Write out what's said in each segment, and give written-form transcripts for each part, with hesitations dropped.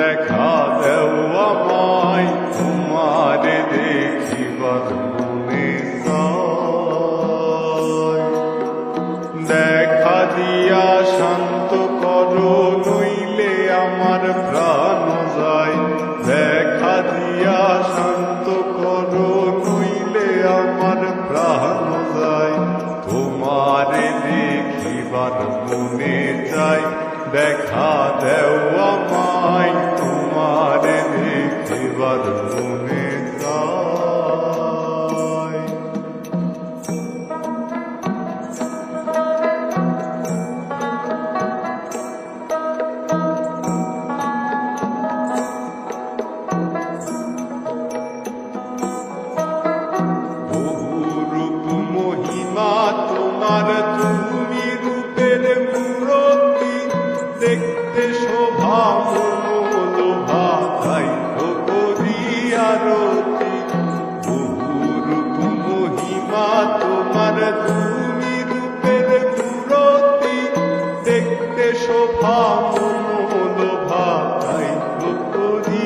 দেখা দেও আমায় তোমারে দেখিবার মনে চায়। দেখা দিয়া শান্ত করো নইলে আমার প্রাণ যায়। দেখা দিয়া শান্ত করো নইলে আমার প্রাণ যায়। তোমারে দেখিবার মনে চাই, দেখা দেও আমায় তোমারে দেখিবার মনে চাই। বহুরূপ মহিমা তোমার, তুমি রূপের মূরতি, দেখতে শোভা মনোলোভা তাই তো করি আরতি। বহুরূপ মহিমা তোমার, তুমি রূপের মূরতি, দেখতে শোভা মনোলোভা তাই তো করি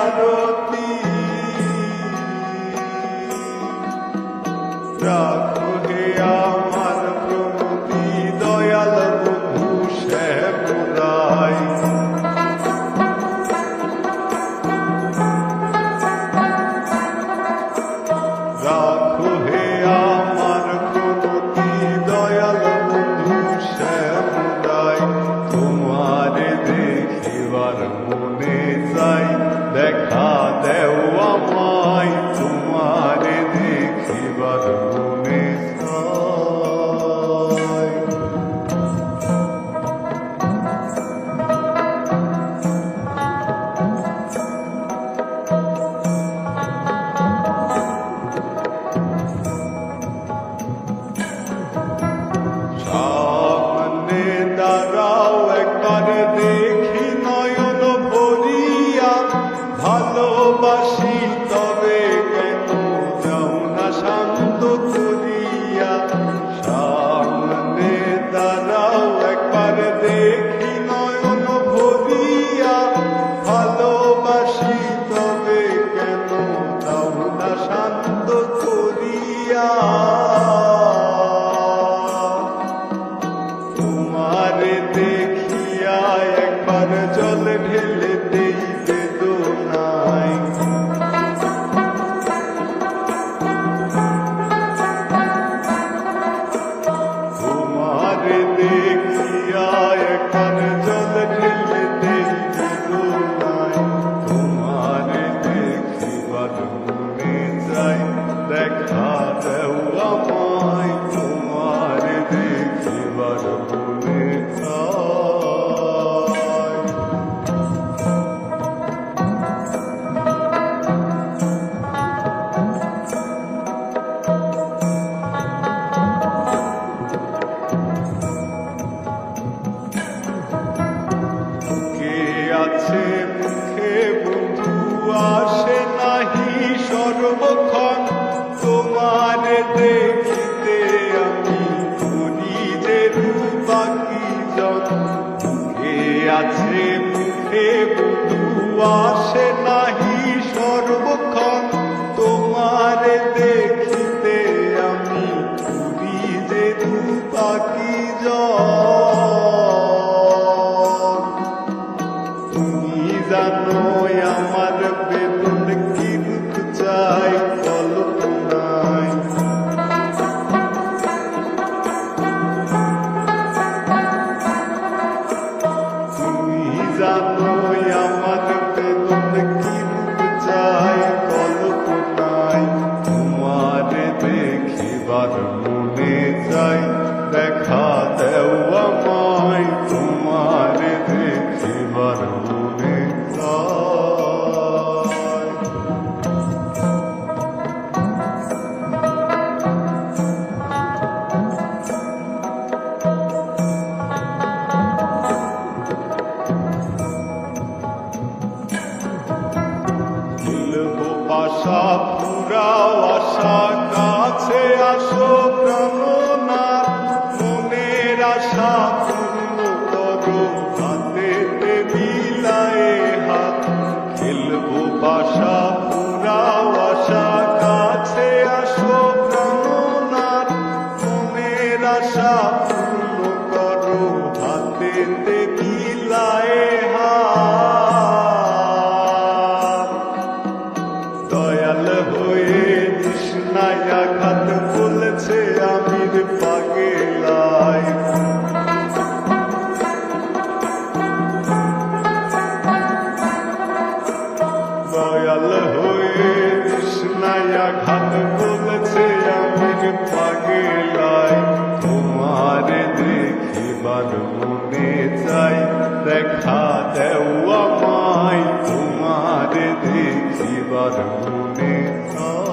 আরতি। রাখো হে আমার প্রণতি দয়াল বন্ধু শ্যামরায়। রাখো হে আমার প্রণতি দয়াল বন্ধু শ্যামরায়। তোমারে দেখিবার মনে চাই, দেখা দেও আমায় তোমারে দেখিবার মনে চাই। সামনে দাঁড়াও একবার দেখি নয়ন ভরিয়া, ভালোবাসি তবে কেন যাও না শান্ত করিয়া। সামনে দাঁড়াও একবার দেখি নয়ন ভরিয়া, ভালোবাসি তবে কেন যাও না শান্ত করিয়া। তোমারে দেখিয়া একবার জল ঢেলে দেই বেদনায়। তোমারে দেখিয়া একবার জল ঢেলে দেই বেদনায়। তোমারে দেখিবার মনে চাই, দেখা দেও আমায় তোমারে দেখিবার মনে চাই। কে আছে মুখে বন্ধু আসে নাহি সর্বক্ষণ, তোমারে দেখিতে আমি করি যে রূপাকি জন। কে আছে মুখে বন্ধু আসে নাহি সর্বক্ষণ, তোমারে দেখিতে আমি করি যে রূপাকি জন। তুমি জানো আমার বেদন কি রূপ চাই কল্পনায়। তুমি জানো আমার বেদন কি রূপ চাই কল্পনায়। তোমারে দেখিবার মনে চাই, দেখা দেও আমায় তোমারে দেখিবার মনে চাই। আশা পুরাও আশা, কাছে আসো প্রাণনাথ। মনের আশা পূর্ণ করো, হাতে বিলায়ে হাত। দয়াল হয়ে কৃষ্ণায়া ঘাত বলছে আমি পাগেলাই তোমারে দেখিবার মনে চাই দেখা দেও আমায় তোমারে দেখিবার মনে চাই